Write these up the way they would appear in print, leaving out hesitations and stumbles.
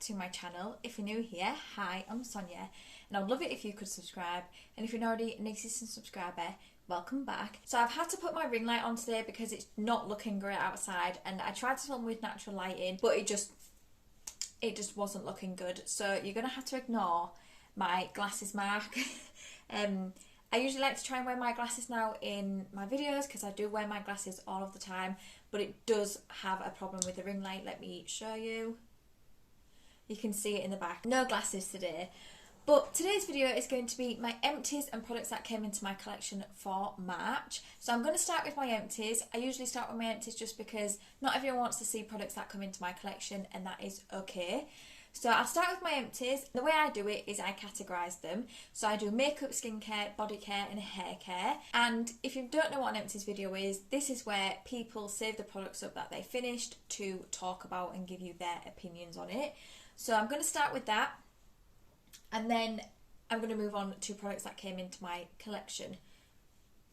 to my channel. If you're new here, hi, I'm Sonia, and I'd love it if you could subscribe. And if you're already an existing subscriber, welcome back. So I've had to put my ring light on today because it's not looking great outside, and I tried to film with natural lighting, but it just wasn't looking good. So you're gonna have to ignore my glasses mark. I usually like to try and wear my glasses now in my videos because I do wear my glasses all of the time, but it does have a problem with the ring light. Let me show you. You can see it in the back. No glasses today. But today's video is going to be my empties and products that came into my collection for March. So I'm going to start with my empties. I usually start with my empties just because not everyone wants to see products that come into my collection, and that is okay. So I'll start with my empties. The way I do it is I categorise them. So I do makeup, skincare, body care and hair care. And if you don't know what an empties video is, this is where people save the products up that they finished to talk about and give you their opinions on it. So I'm going to start with that, and then I'm going to move on to products that came into my collection.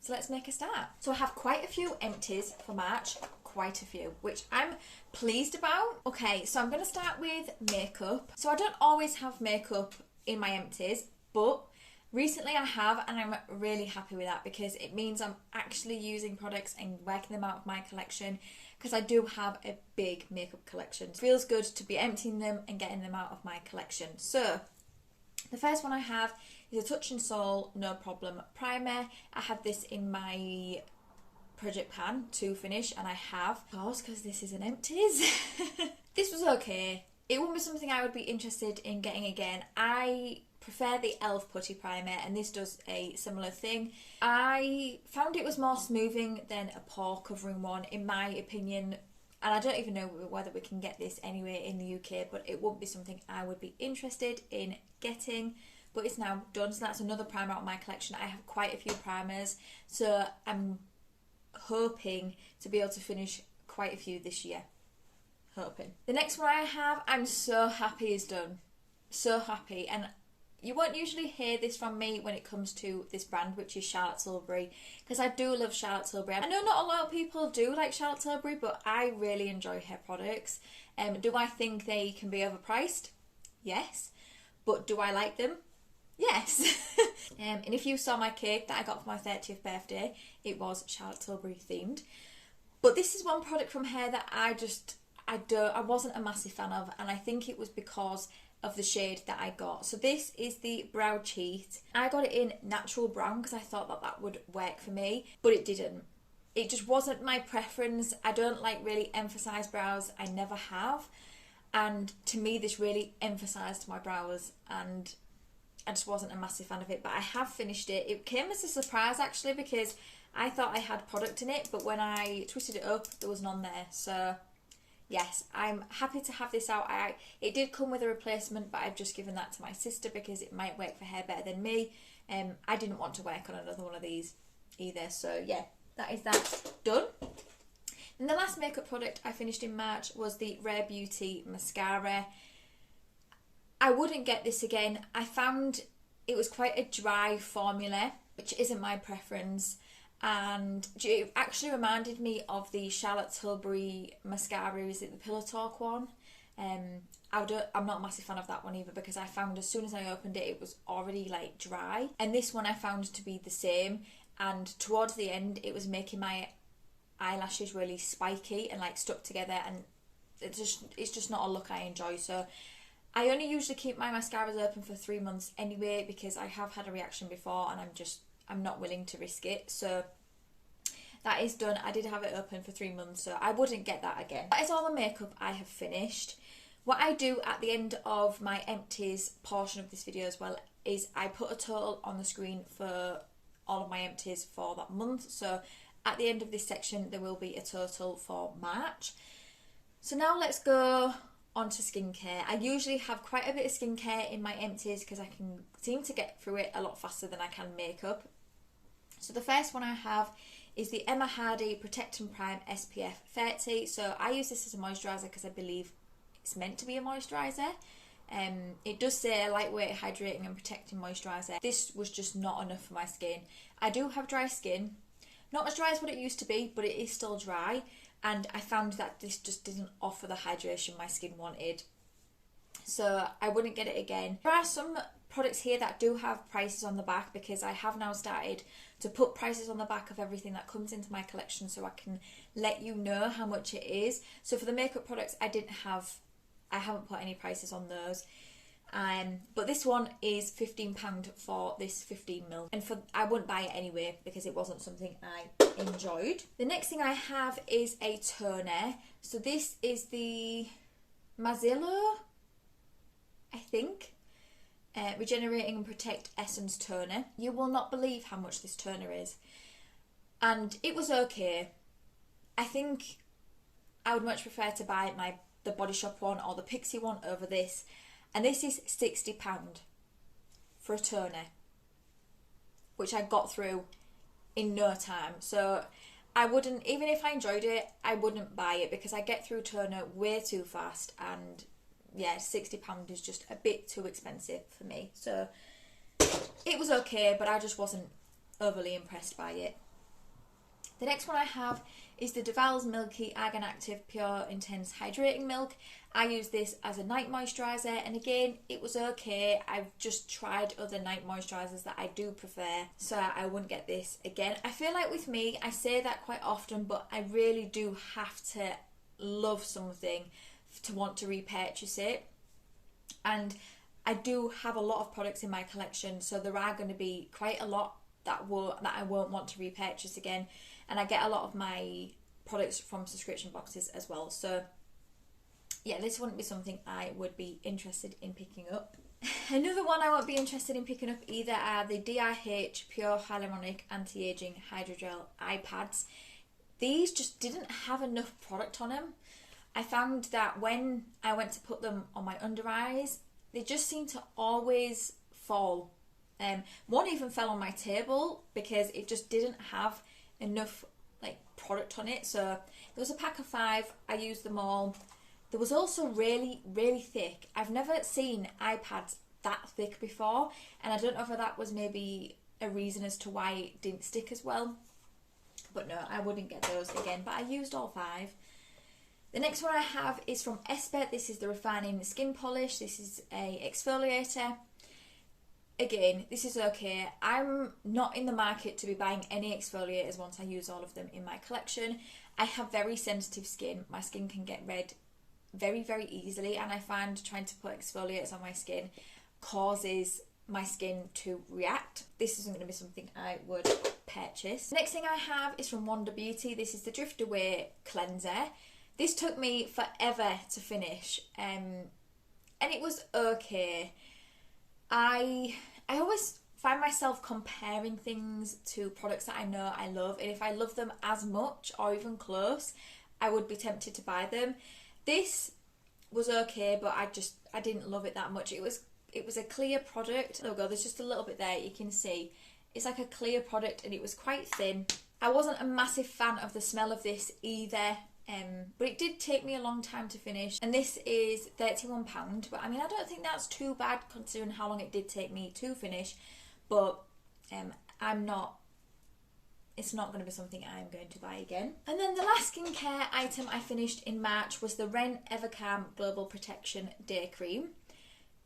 So let's make a start. So I have quite a few empties for March, quite a few, which I'm pleased about. Okay, so I'm going to start with makeup. So I don't always have makeup in my empties, but recently I have, and I'm really happy with that because it means I'm actually using products and working them out of my collection, because I do have a big makeup collection. It feels good to be emptying them and getting them out of my collection. So the first one I have is a Touch and Soul No Problem Primer. I have this in my project pan to finish, and I have, of course, because this is an empties. This was okay. It wouldn't be something I would be interested in getting again. I prefer the e.l.f. putty primer, and this does a similar thing. I found it was more smoothing than a pore covering one, in my opinion. And I don't even know whether we can get this anywhere in the UK, but it wouldn't be something I would be interested in getting. But it's now done, so that's another primer out of my collection. I have quite a few primers, so I'm hoping to be able to finish quite a few this year. Hoping. The next one I have, I'm so happy is done. So happy. And you won't usually hear this from me when it comes to this brand, which is Charlotte Tilbury, because I do love Charlotte Tilbury. I know not a lot of people do like Charlotte Tilbury, but I really enjoy her products. Do I think they can be overpriced? Yes. But do I like them? Yes. And if you saw my cake that I got for my 30th birthday, it was Charlotte Tilbury themed. But this is one product from her that I wasn't a massive fan of, and I think it was because of the shade that I got. So this is the Brow Cheat. I got it in natural brown because I thought that that would work for me, but it didn't. It just wasn't my preference. I don't like really emphasised brows. I never have. And to me, this really emphasised my brows, and I just wasn't a massive fan of it. But I have finished it. It came as a surprise actually, because I thought I had product in it, but when I twisted it up, there was none there. So yes, I'm happy to have this out. It did come with a replacement, but I've just given that to my sister because it might work for her better than me. I didn't want to work on another one of these either. So yeah, that is that done. And the last makeup product I finished in March was the Rare Beauty mascara. I wouldn't get this again. I found it was quite a dry formula, which isn't my preference. And it actually reminded me of the Charlotte Tilbury mascara. Is it the Pillow Talk one? I'm not a massive fan of that one either, because I found as soon as I opened it, it was already like dry. And this one I found to be the same. And towards the end, it was making my eyelashes really spiky and like stuck together. And it's just not a look I enjoy. So I only usually keep my mascaras open for 3 months anyway, because I have had a reaction before, and I'm not willing to risk it. So that is done. I did have it open for 3 months, so I wouldn't get that again. That is all the makeup I have finished. What I do at the end of my empties portion of this video as well is I put a total on the screen for all of my empties for that month. So at the end of this section, there will be a total for March. So now let's go on to skincare. I usually have quite a bit of skincare in my empties because I can seem to get through it a lot faster than I can makeup. So the first one I have is the Emma Hardy Protect and Prime SPF 30. So I use this as a moisturiser because I believe it's meant to be a moisturiser. It does say lightweight, hydrating and protecting moisturiser. This was just not enough for my skin. I do have dry skin. Not as dry as what it used to be, but it is still dry. And I found that this just didn't offer the hydration my skin wanted. so I wouldn't get it again. There are some products here that do have prices on the back, because I have now started to put prices on the back of everything that comes into my collection, so I can let you know how much it is. So for the makeup products, I haven't put any prices on those. But this one is £15 for this 15ml, and I wouldn't buy it anyway because it wasn't something I enjoyed. The next thing I have is a toner. So this is the Mazzillo, I think. Regenerating and Protect Essence Toner. You will not believe how much this toner is. And it was okay. I think I would much prefer to buy the Body Shop one or the Pixie one over this. And this is £60 for a toner, which I got through in no time. So I wouldn't, even if I enjoyed it, I wouldn't buy it because I get through toner way too fast, and yeah, £60 is just a bit too expensive for me. So it was okay, but I just wasn't overly impressed by it. The next one I have is the Duval's Milky Argan Active Pure Intense Hydrating Milk. I use this as a night moisturiser, and again, it was okay. I've just tried other night moisturisers that I do prefer, so I wouldn't get this again. I feel like with me, I say that quite often, but I really do have to love something to want to repurchase it. And I do have a lot of products in my collection, so there are going to be quite a lot that I won't want to repurchase again. And I get a lot of my products from subscription boxes as well. So yeah, this wouldn't be something I would be interested in picking up. Another one I won't be interested in picking up either are the DIH Pure Hyaluronic Anti-Aging Hydrogel Eye Pads. These just didn't have enough product on them. I found that when I went to put them on my under eyes, they just seemed to always fall. One even fell on my table because it just didn't have enough product on it. So there was a pack of 5. I used them all. There was also really, really thick. I've never seen iPads that thick before, and I don't know if that was maybe a reason as to why it didn't stick as well. But no, I wouldn't get those again. But I used all 5. The next one I have is from Esper. This is the Refining Skin Polish. This is a exfoliator. Again, this is okay. I'm not in the market to be buying any exfoliators once I use all of them in my collection. I have very sensitive skin. My skin can get red very, very easily, and I find trying to put exfoliators on my skin causes my skin to react. This isn't going to be something I would purchase. The next thing I have is from Wonder Beauty. This is the Drift Away Cleanser. This took me forever to finish, and it was okay. I always find myself comparing things to products that I know I love, and if I love them as much or even close, I would be tempted to buy them. This was okay, but I didn't love it that much. It was a clear product. Oh god, there's just a little bit there, you can see. It's like a clear product, and it was quite thin. I wasn't a massive fan of the smell of this either. But it did take me a long time to finish, and this is £31, but I mean, I don't think that's too bad considering how long it did take me to finish, but it's not going to be something I'm going to buy again. And then the last skincare item I finished in March was the Ren Evercalm Global Protection Day Cream.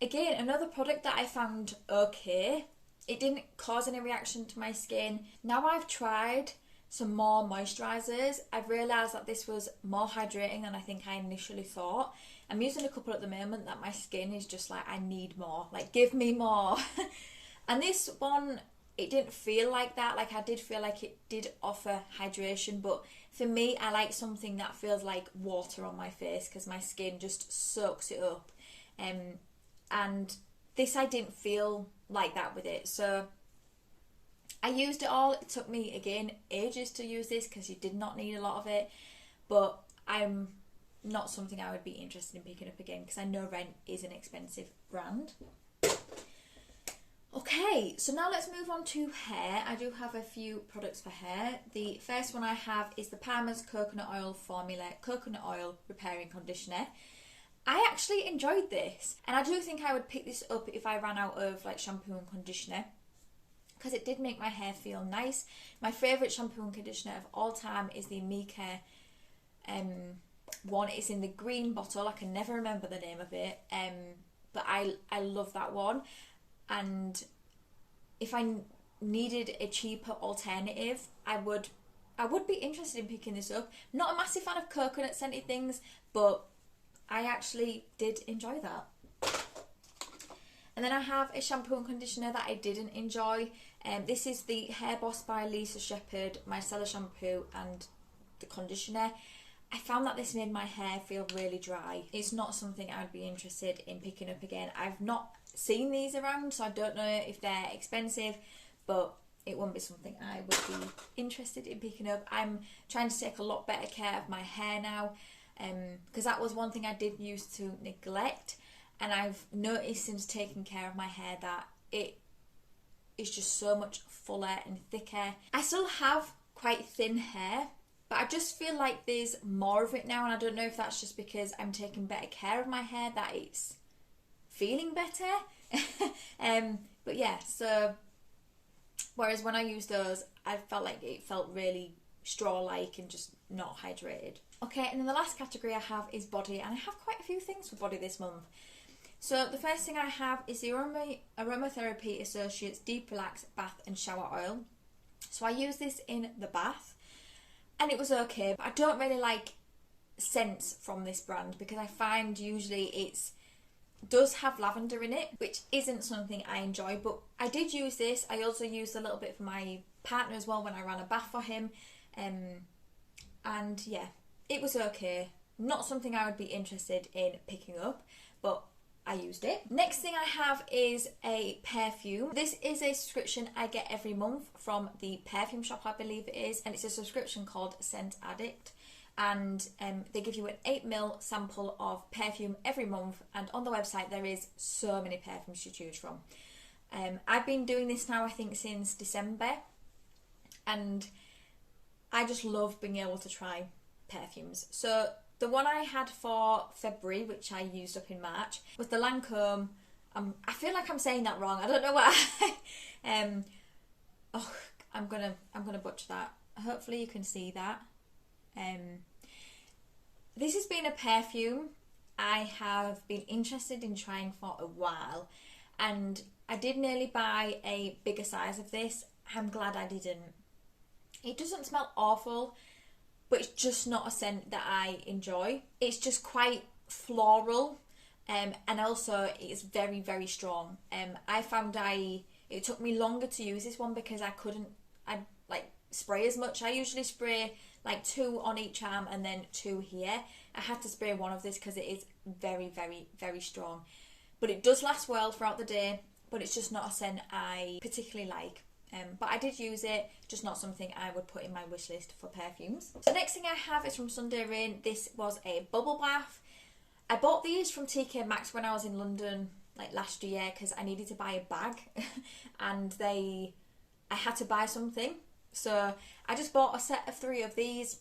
Again, another product that I found okay. It didn't cause any reaction to my skin. Now I've tried some more moisturisers, I've realised that this was more hydrating than I think I initially thought. I'm using a couple at the moment that my skin is just like, I need more, like give me more. And this one, it didn't feel like that. Like, I did feel like it did offer hydration, but for me, I like something that feels like water on my face because my skin just soaks it up. And this, I didn't feel like that with it. So I used it all. It took me, again, ages to use this because you did not need a lot of it. But I'm not something I would be interested in picking up again because I know Ren is an expensive brand. Okay, so now let's move on to hair. I do have a few products for hair. The first one I have is the Palmer's Coconut Oil Formula Coconut Oil Repairing Conditioner. I actually enjoyed this, and I do think I would pick this up if I ran out of like shampoo and conditioner, because it did make my hair feel nice. My favourite shampoo and conditioner of all time is the Mika one. It's in the green bottle. I can never remember the name of it. but I love that one. And if I needed a cheaper alternative, I would be interested in picking this up. Not a massive fan of coconut scented things, but I actually did enjoy that. And then I have a shampoo and conditioner that I didn't enjoy. This is the Hair Boss by Lisa Shepherd micellar shampoo and the conditioner. I found that this made my hair feel really dry. It's not something I would be interested in picking up again. I've not seen these around, so I don't know if they're expensive, but it won't be something I would be interested in picking up. I'm trying to take a lot better care of my hair now, because that was one thing I did used to neglect, and I've noticed since taking care of my hair that it is just so much fuller and thicker. I still have quite thin hair, but I just feel like there's more of it now, and I don't know if that's just because I'm taking better care of my hair that it's feeling better. But yeah, so whereas when I used those, I felt like it felt really straw-like and just not hydrated. Okay, and then the last category I have is body, and I have quite a few things for body this month. So the first thing I have is the Aromatherapy Associates Deep Relax Bath and Shower Oil. So I use this in the bath, and it was okay, but I don't really like scents from this brand because I find usually it does have lavender in it, which isn't something I enjoy, but I did use this. I also used a little bit for my partner as well when I ran a bath for him, and yeah, it was okay. Not something I would be interested in picking up, but I used it. Next thing I have is a perfume. This is a subscription I get every month from the perfume shop, I believe it is, and it's a subscription called Scent Addict. And they give you an 8ml sample of perfume every month, and on the website there is so many perfumes to choose from. I've been doing this now I think since December, and I just love being able to try perfumes. So the one I had for February, which I used up in March, was the Lancome. I feel like I'm saying that wrong. I don't know why. I'm gonna butcher that. Hopefully you can see that. This has been a perfume I have been interested in trying for a while, and I did nearly buy a bigger size of this. I'm glad I didn't. It doesn't smell awful, but it's just not a scent that I enjoy. It's just quite floral, and also it's very, very strong. I found it took me longer to use this one because I like spray as much. I usually spray like 2 on each arm and then 2 here. I had to spray one of this because it is very, very, very strong. But it does last well throughout the day, but it's just not a scent I particularly like. But I did use it, just not something I would put in my wish list for perfumes. So the next thing I have is from Sunday Rain. This was a bubble bath. I bought these from TK Maxx when I was in London like last year because I needed to buy a bag and I had to buy something. So I just bought a set of 3 of these.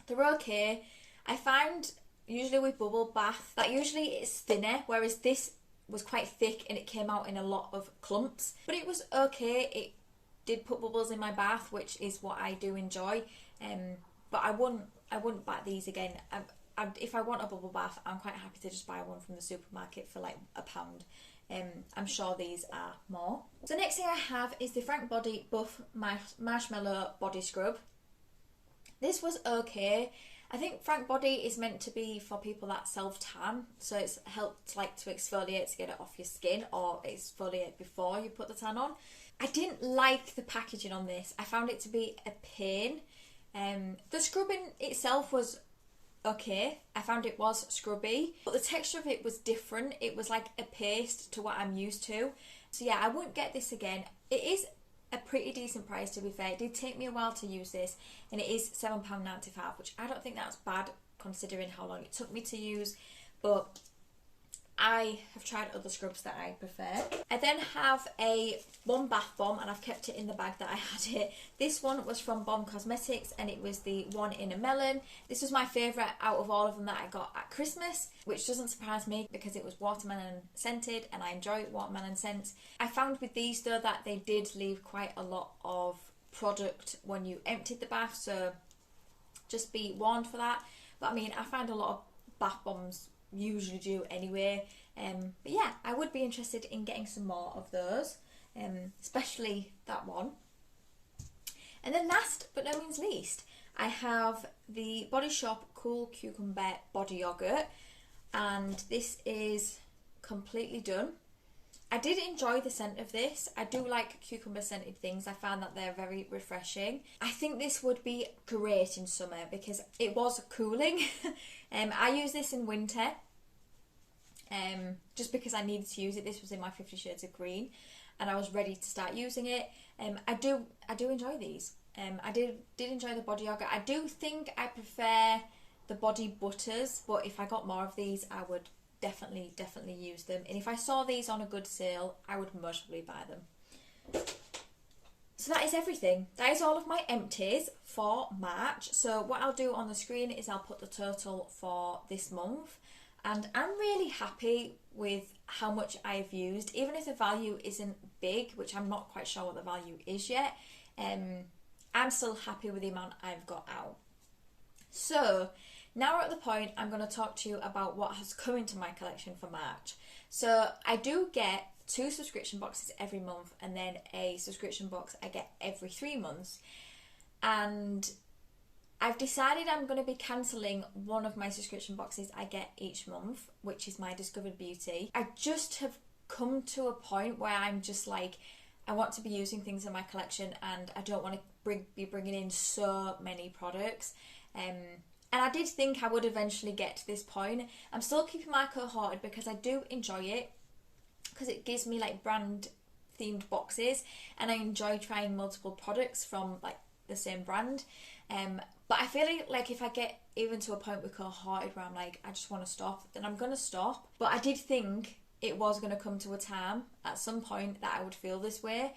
They're okay. I find usually with bubble bath that usually it's thinner, whereas this was quite thick and it came out in a lot of clumps. But it was okay. It did put bubbles in my bath, which is what I do enjoy. But I wouldn't buy these again. If I want a bubble bath, I'm quite happy to just buy one from the supermarket for like £1. I'm sure these are more. So next thing I have is the Frank Body Buff Marshmallow Body Scrub. This was okay. I think Frank Body is meant to be for people that self-tan, so it's helped like to exfoliate to get it off your skin, or exfoliate before you put the tan on. I didn't like the packaging on this. I found it to be a pain. The scrubbing itself was okay. I found it was scrubby, but the texture of it was different. It was like a paste to what I'm used to. So yeah, I wouldn't get this again. It is a pretty decent price, to be fair. It did take me a while to use this, and it is £7.95, which I don't think that's bad considering how long it took me to use, but I have tried other scrubs that I prefer. I then have one bath bomb, and I've kept it in the bag that I had it. This one was from Bomb Cosmetics, and it was the one in a melon. This was my favourite out of all of them that I got at Christmas, which doesn't surprise me because it was watermelon scented, and I enjoy watermelon scents. I found with these though that they did leave quite a lot of product when you emptied the bath, so just be warned for that. But I mean, I find a lot of bath bombs usually do anyway. But yeah, I would be interested in getting some more of those, especially that one. And then last but no means least, I have the Body Shop Cool Cucumber Body Yogurt, and this is completely done. I did enjoy the scent of this. I do like cucumber scented things. I found that they're very refreshing. I think this would be great in summer because it was cooling. I use this in winter just because I needed to use it. This was in my 50 Shades of Green and I was ready to start using it. I do enjoy these. I did enjoy the body yogurt. I do think I prefer the body butters, but if I got more of these, I would definitely use them. And if I saw these on a good sale, I would most probably buy them. So that is everything. That is all of my empties for March. So what I'll do on the screen is I'll put the total for this month. And I'm really happy with how much I've used, even if the value isn't big, which I'm not quite sure what the value is yet. I'm still happy with the amount I've got out. So now we're at the point I'm going to talk to you about what has come into my collection for March. So I do get 2 subscription boxes every month and then a subscription box I get every 3 months. And I've decided I'm going to be cancelling one of my subscription boxes I get each month, which is my Discovered Beauty. I just have come to a point where I'm just like, I want to be using things in my collection and I don't want to be bringing in so many products. And I did think I would eventually get to this point. I'm still keeping my cohorted because I do enjoy it, because it gives me like brand themed boxes and I enjoy trying multiple products from like the same brand. But I feel like if I get even to a point with cohorted where I'm like, I just want to stop, then I'm going to stop. But I did think it was going to come to a time at some point that I would feel this way.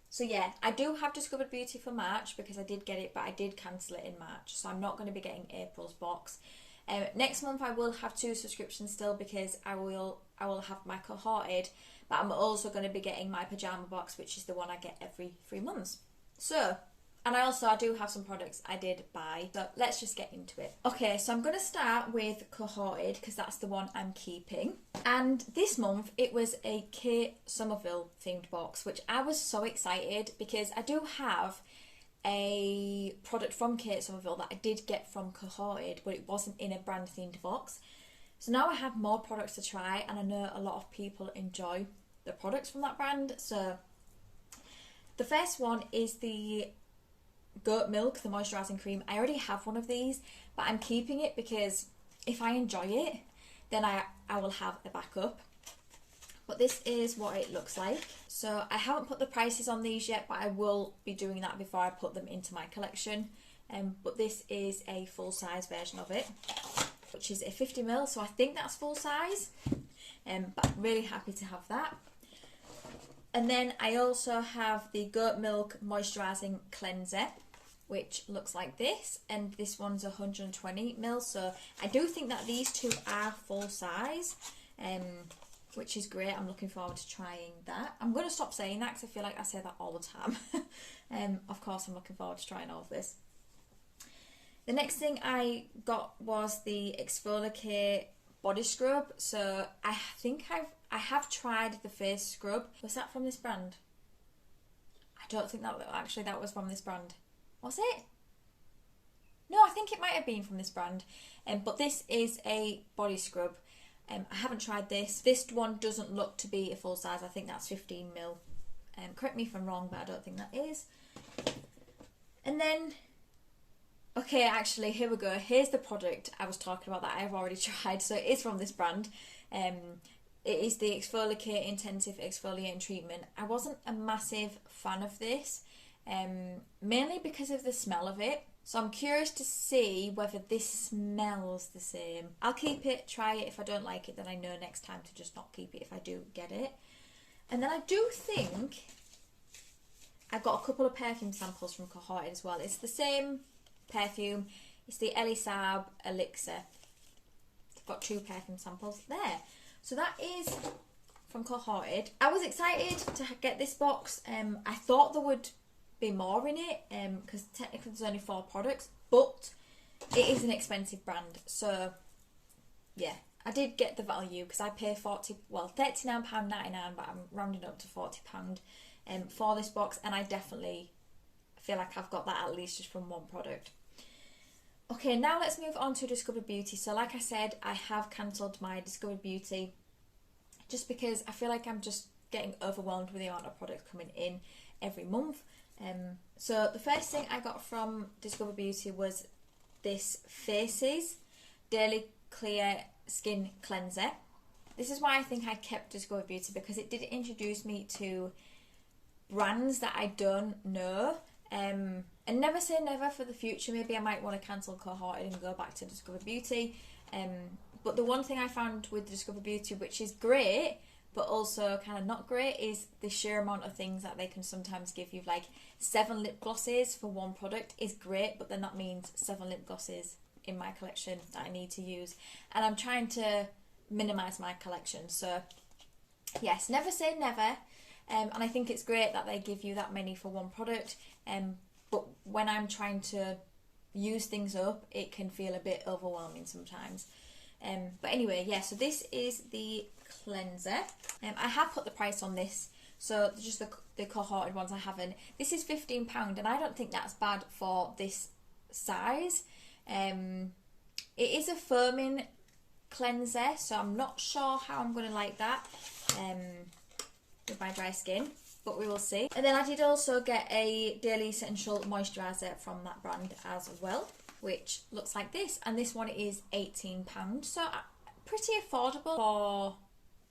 So yeah, I do have Discovered Beauty for March because I did get it, but I did cancel it in March. So I'm not going to be getting April's box. Next month I will have 2 subscriptions still because I will have my cohorted, but I'm also going to be getting my pyjama box, which is the one I get every 3 months. So, and I do have some products I did buy, so let's just get into it. Okay, so I'm going to start with cohorted because that's the one I'm keeping. And this month it was a Kate Somerville themed box, which I was so excited because I do have a product from Kate Somerville that I did get from cohorted, but it wasn't in a brand themed box. So now I have more products to try and I know a lot of people enjoy the products from that brand. So the first one is the goat milk, the moisturising cream. I already have one of these, but I'm keeping it because if I enjoy it, then I will have a backup. But this is what it looks like. So I haven't put the prices on these yet, but I will be doing that before I put them into my collection. But this is a full size version of it, which is a 50ml, so I think that's full size. But I'm really happy to have that. And then I also have the goat milk moisturising cleanser, which looks like this, and this one's 120ml, so I do think that these 2 are full size, which is great. I'm looking forward to trying that. I'm going to stop saying that because I feel like I say that all the time. Of course I'm looking forward to trying all of this. The next thing I got was the Exfoliate body scrub. So I think I have tried the face scrub. Was that from this brand? I don't think that was from this brand. Was it? No, I think it might have been from this brand. But this is a body scrub. I haven't tried this. This one doesn't look to be a full size. I think that's 15ml. Correct me if I'm wrong, but I don't think that is. And then, okay, actually, here we go. Here's the product I was talking about that I've already tried. So it is from this brand. It is the Exfoliate Intensive Exfoliating Treatment. I wasn't a massive fan of this, mainly because of the smell of it. So I'm curious to see whether this smells the same. I'll keep it, try it. If I don't like it, then I know next time to just not keep it if I do get it. And then I do think I've got a couple of perfume samples from cohorted as well. It's the same perfume. It's the Ellie Saab Elixir. I've got 2 perfume samples there. So that is from cohorted. I was excited to get this box. I thought there would be more in it because technically there's only 4 products, but it is an expensive brand, so yeah, I did get the value because I pay £39.99, but I'm rounding up to £40 for this box, and I definitely feel like I've got that at least just from one product. Okay, now let's move on to Discover Beauty. So like I said, I have cancelled my Discover Beauty just because I feel like I'm just getting overwhelmed with the amount of products coming in every month. So the first thing I got from Discover Beauty was this Faces Daily Clear Skin Cleanser. This is why I think I kept Discover Beauty, because it did introduce me to brands that I don't know. And never say never for the future. Maybe I might want to cancel Cohorted and go back to Discover Beauty. But the one thing I found with Discover Beauty, which is great, but also kind of not great, is the sheer amount of things that they can sometimes give you. Like 7 lip glosses for one product is great, but then that means 7 lip glosses in my collection that I need to use. And I'm trying to minimise my collection. So yes, never say never. And I think it's great that they give you that many for one product. But when I'm trying to use things up, it can feel a bit overwhelming sometimes. But anyway, yeah, so this is the cleanser. I have put the price on this, so just the Cohorted ones I haven't. This is £15, and I don't think that's bad for this size. It is a firming cleanser, so I'm not sure how I'm going to like that with my dry skin, but we will see. And then I did also get a Daily Essential Moisturiser from that brand as well, which looks like this, and this one is £18, so pretty affordable for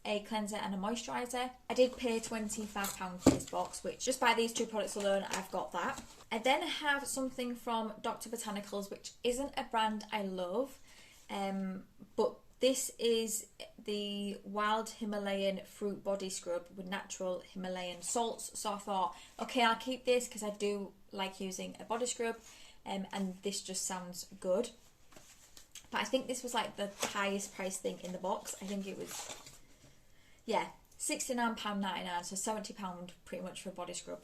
a cleanser and a moisturiser. I did pay £25 for this box, which just by these 2 products alone, I've got that. I then have something from Dr. Botanicals, which isn't a brand I love, but this is the Wild Himalayan Fruit Body Scrub with natural Himalayan salts. So I thought, okay, I'll keep this because I do like using a body scrub, and this just sounds good. But I think this was like the highest price thing in the box. I think it was, yeah, £69.99, so £70 pretty much for a body scrub.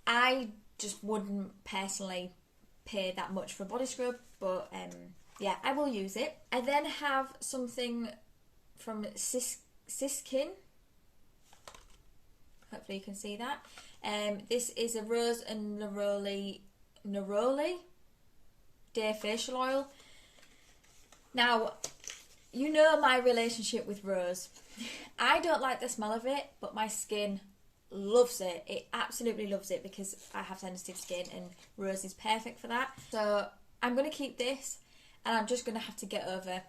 I just wouldn't personally pay that much for a body scrub, but yeah, I will use it. I then have something from Siskin. Hopefully you can see that. This is a Rose and Neroli Day Facial Oil. Now, you know my relationship with Rose. I don't like the smell of it, but my skin loves it. It absolutely loves it because I have sensitive skin, and Rose is perfect for that. So I'm going to keep this, and I'm just going to have to get over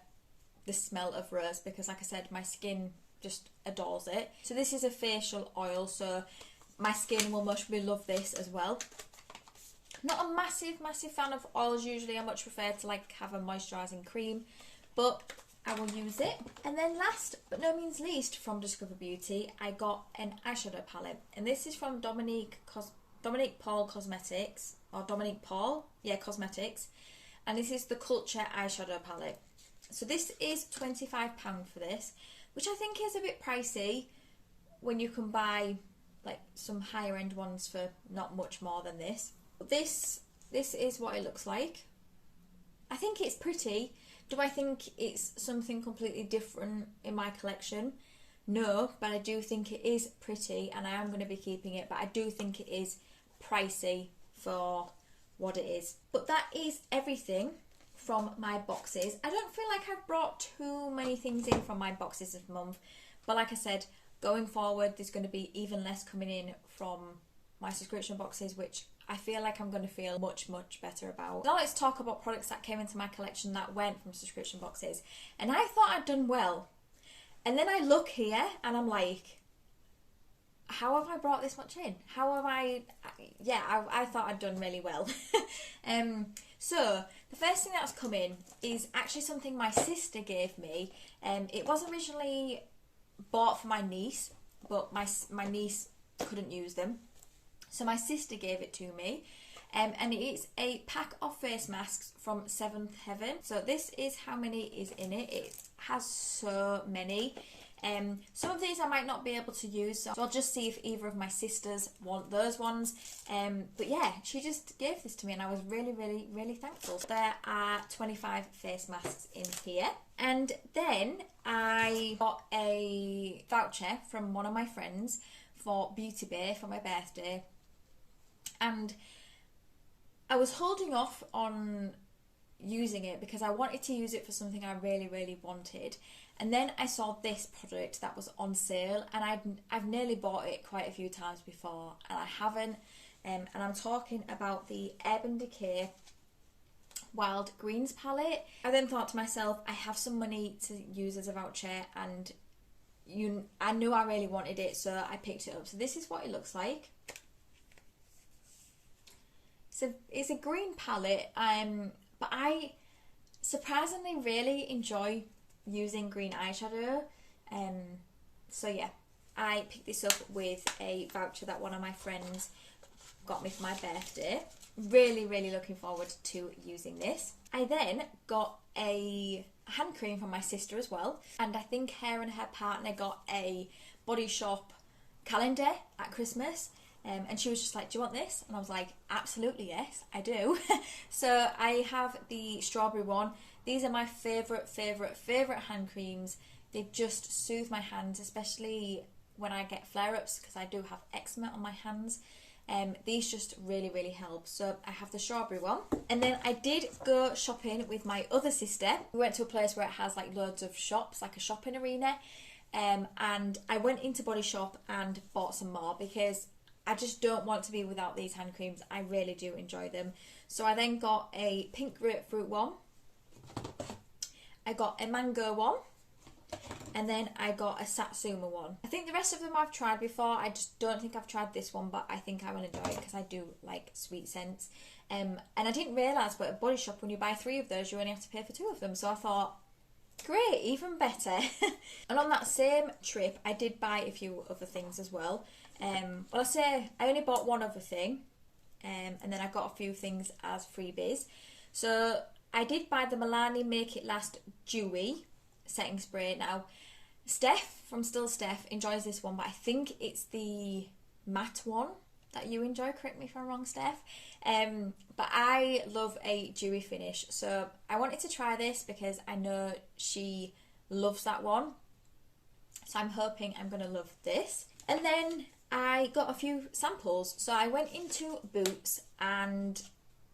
the smell of Rose because, like I said, my skin just adores it. So this is a facial oil, so my skin will most probably love this as well. Not a massive fan of oils usually. I much prefer to like have a moisturising cream, but I will use it. And then last but no means least, from Discover Beauty, I got an eyeshadow palette, and this is from Dominique Paul Cosmetics, or Dominique Paul, yeah, Cosmetics, and this is the Culture eyeshadow palette. So this is £25 for this, which I think is a bit pricey when you can buy like some higher end ones for not much more than this. This is what it looks like. I think it's pretty. Do I think it's something completely different in my collection? No, but I do think it is pretty, and I am going to be keeping it, but I do think it is pricey for what it is. But that is everything from my boxes. I don't feel like I've brought too many things in from my boxes this month, but like I said, going forward there's going to be even less coming in from my subscription boxes, which I feel like I'm going to feel much better about. Now let's talk about products that came into my collection that went from subscription boxes. And I thought I'd done well. And then I look here and I'm like, how have I brought this much in? How have I thought I'd done really well. So the first thing that's come in is actually something my sister gave me. It was originally bought for my niece, but my niece couldn't use them. So my sister gave it to me, and it is a pack of face masks from Seventh Heaven. So this is how many is in it. It has so many. Some of these I might not be able to use, so I'll just see if either of my sisters want those ones. But yeah, she just gave this to me and I was really, really, really thankful. There are 25 face masks in here. And then I got a voucher from one of my friends for Beauty Bay for my birthday. And I was holding off on using it because I wanted to use it for something I really, really wanted. And then I saw this product that was on sale, and I've nearly bought it quite a few times before, and I haven't. And I'm talking about the Urban Decay Wild Greens palette. I then thought to myself, I have some money to use as a voucher, and I knew I really wanted it, so I picked it up. So this is what it looks like. So it's a green palette, but I surprisingly really enjoy using green eyeshadow. So yeah, I picked this up with a voucher that one of my friends got me for my birthday. Really, really looking forward to using this. I then got a hand cream from my sister as well, and I think her and her partner got a Body Shop calendar at Christmas. And she was just like, do you want this? And I was like, absolutely yes, I do. So I have the strawberry one. These are my favourite hand creams. They just soothe my hands, especially when I get flare-ups, because I do have eczema on my hands. These just really, really help. So I have the strawberry one. And then I did go shopping with my other sister. We went to a place where it has like loads of shops, like a shopping arena. And I went into Body Shop and bought some more because I just don't want to be without these hand creams. I really do enjoy them. So I then got a pink grapefruit one. I got a mango one. And then I got a satsuma one. I think the rest of them I've tried before. I just don't think I've tried this one, but I think I will enjoy it because I do like sweet scents. And I didn't realise, but at Body Shop, when you buy 3 of those, you only have to pay for 2 of them. So I thought, great, even better. And on that same trip, I did buy a few other things as well. Well, I say I only bought one other thing, and then I got a few things as freebies. So I did buy the Milani Make It Last Dewy setting spray. Now, Steph from Still Steph enjoys this one, but I think it's the matte one that you enjoy. Correct me if I'm wrong, Steph. But I love a dewy finish, so I wanted to try this because I know she loves that one. So I'm hoping I'm going to love this. And then I got a few samples. So I went into Boots and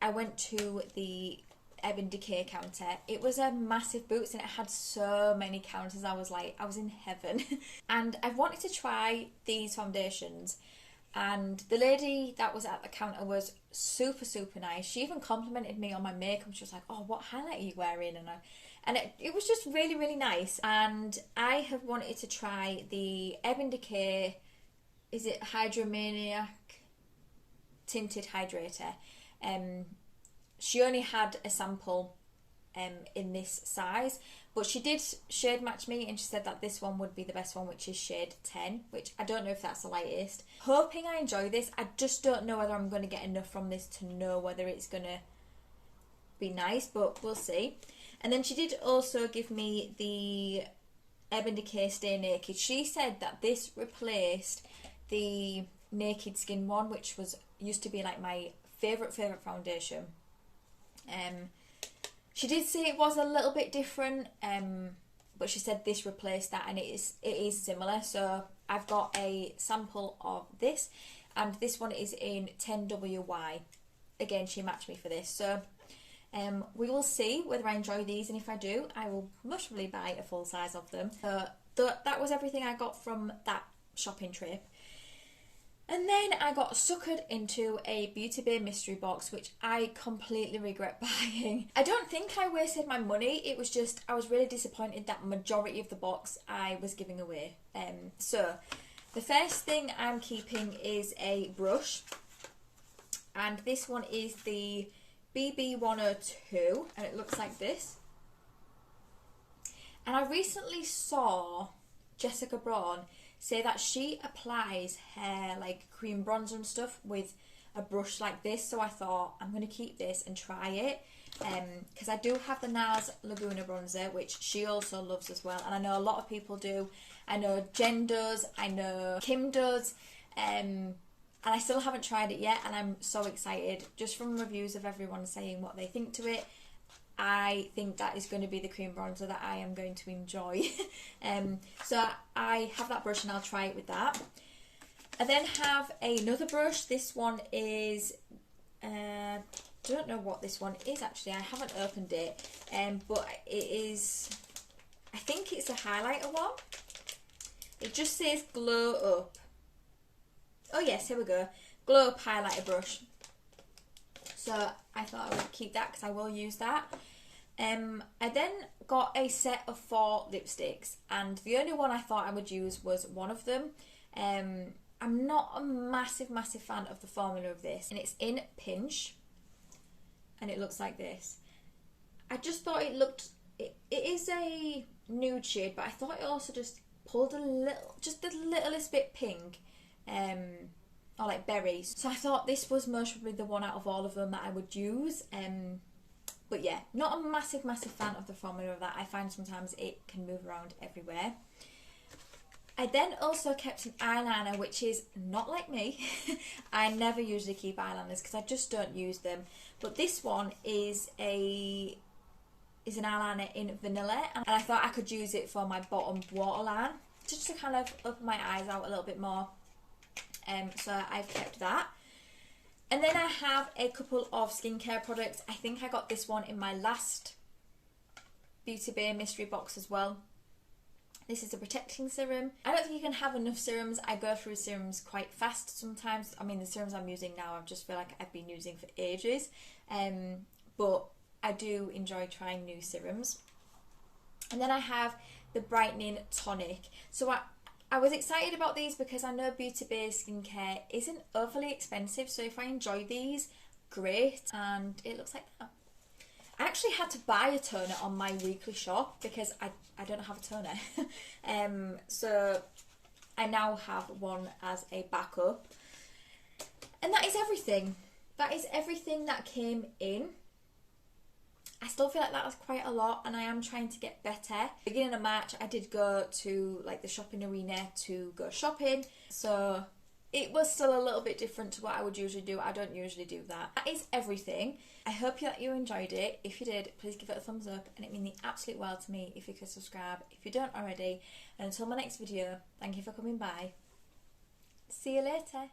I went to the Urban Decay counter. It was a massive Boots and it had so many counters. I was like, I was in heaven. And I've wanted to try these foundations. And the lady that was at the counter was super, super nice. She even complimented me on my makeup. She was like, oh, what highlight are you wearing? And it was just really, really nice. And I have wanted to try the Urban Decay, is it Hydromaniac Tinted Hydrator. She only had a sample in this size, but she did shade match me and she said that this one would be the best one, which is shade 10, which I don't know if that's the lightest. Hoping I enjoy this. I just don't know whether I'm going to get enough from this to know whether it's going to be nice, but we'll see. And then she did also give me the Urban Decay Stay Naked. She said that this replaced the Naked Skin one, which used to be like my favourite foundation. She did say it was a little bit different, but she said this replaced that, and it is similar. So I've got a sample of this, and this one is in 10WY. Again, she matched me for this. So we will see whether I enjoy these, and if I do, I will most probably buy a full size of them. So that was everything I got from that shopping trip. And then I got suckered into a Beauty Bay mystery box, which I completely regret buying. I don't think I wasted my money. It was just, I was really disappointed that majority of the box I was giving away. So the first thing I'm keeping is a brush. And this one is the BB102, and it looks like this. And I recently saw Jessica Braun say that she applies her like cream bronzer and stuff with a brush like this, so I thought I'm going to keep this and try it. because I do have the NARS Laguna bronzer, which she also loves as well, and I know a lot of people do. I know Jen does, I know Kim does, and I still haven't tried it yet, and I'm so excited. Just from reviews of everyone saying what they think to it, I think that is going to be the cream bronzer that I am going to enjoy. So I have that brush and I'll try it with that. I then have another brush. This one is, don't know what this one is actually. I haven't opened it, but it is, I think it's a highlighter one. It just says Glow Up. Oh yes, here we go. Glow Up highlighter brush. So I thought I would keep that because I will use that. I then got a set of 4 lipsticks, and the only one I thought I would use was one of them. I'm not a massive fan of the formula of this, and it's in Pinch, and it looks like this. I just thought it looked, it is a nude shade, but I thought it also just pulled a little, just the littlest bit pink, or like berries. So I thought this was most probably the one out of all of them that I would use. But yeah, not a massive fan of the formula of that. I find sometimes it can move around everywhere. I then also kept an eyeliner, which is not like me. I never usually keep eyeliners because I just don't use them. But this one is an eyeliner in Vanilla, and I thought I could use it for my bottom waterline, just to kind of open my eyes out a little bit more. So I've kept that. And then I have a couple of skincare products. I think I got this one in my last Beauty Bay mystery box as well. This is a protecting serum. I don't think you can have enough serums. I go through serums quite fast sometimes. I mean, the serums I'm using now, I just feel like I've been using for ages. But I do enjoy trying new serums. And then I have the brightening tonic. So I was excited about these because I know Beauty Bay skincare isn't overly expensive, so if I enjoy these, great. And it looks like that. I actually had to buy a toner on my weekly shop because I don't have a toner. So I now have one as a backup. And that is everything. That is everything that came in. I still feel like that was quite a lot, and I am trying to get better. Beginning of March, I did go to like the shopping arena to go shopping, so it was still a little bit different to what I would usually do. I don't usually do that. That is everything. I hope that you enjoyed it. If you did, please give it a thumbs up, and it means the absolute world to me if you could subscribe if you don't already. And until my next video, thank you for coming by. See you later.